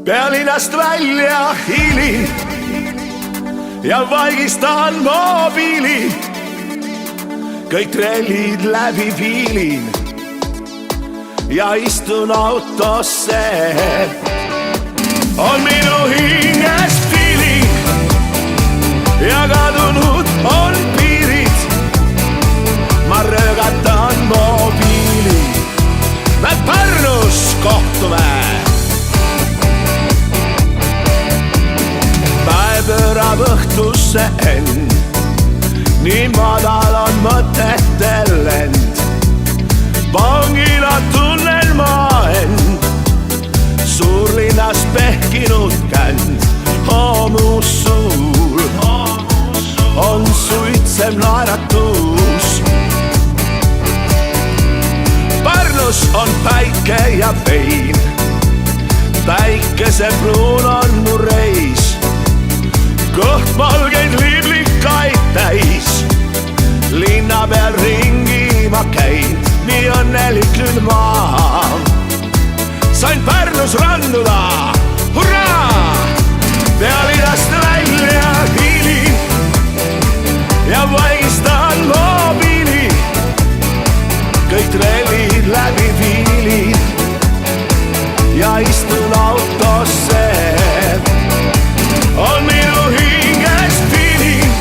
Pealinnast välja hiilin ja vaigistan mobiili. Kõik trellid läbi viilin ja istun autosse. On minu hinges feeling ja kadunud on piirid. Ma röögatan mobiili, me Pärnus kohtume. Pöörab õhtusse end, nii madal on mõtetel lend. Vangila tunnen ma end, suurlinnas pehkinud känd. Mu suul on suitsem naeratus. Pärnus on päike ja vein, päikesepruun on mu reis. Kõht valgeid liblikaid täis, linna peal ringi ma käin, nii õnnelik nüüd ma. Sain Pärnus randuda, hurraa! Pealinnast välja hiilin ja vaigistan mobiili. Kõik trellid läbi viilin ja istun autosse. On minu hinges feeling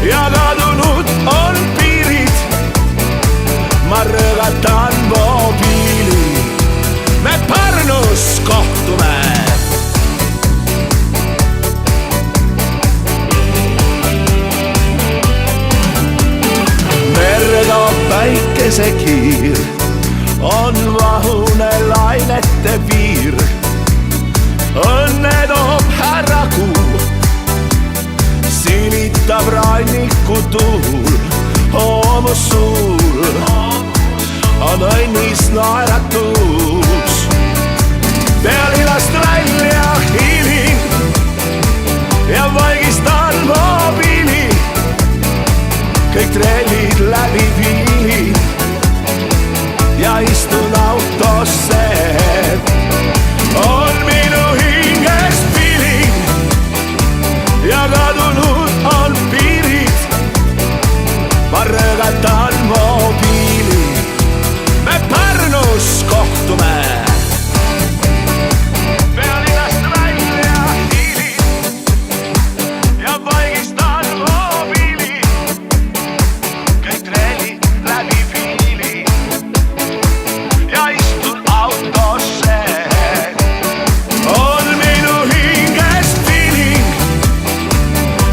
ja kadunud on piirid. Ma röögatan mobiili, me Pärnus kohtume. Merre toob päikesekiir, on vahune lainete piir. Õnne toob härra kuu, silitab ranniku tuul. Mu suul on õnnis naeratus. Pealinnast välja hiilin ja vaigistan mobiili. Kõik trellid läbi viilin ja istun autosse. On minu hinges feeling ja kadunud on piirid. Ma röögatan mobiili, me Pärnus kohtume. Pealinnast välja hiilin ja vaigistan mobiili. Kõik trellid läbi viilin ja istun autosse. On minu hinges feeling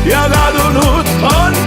ja kadunud on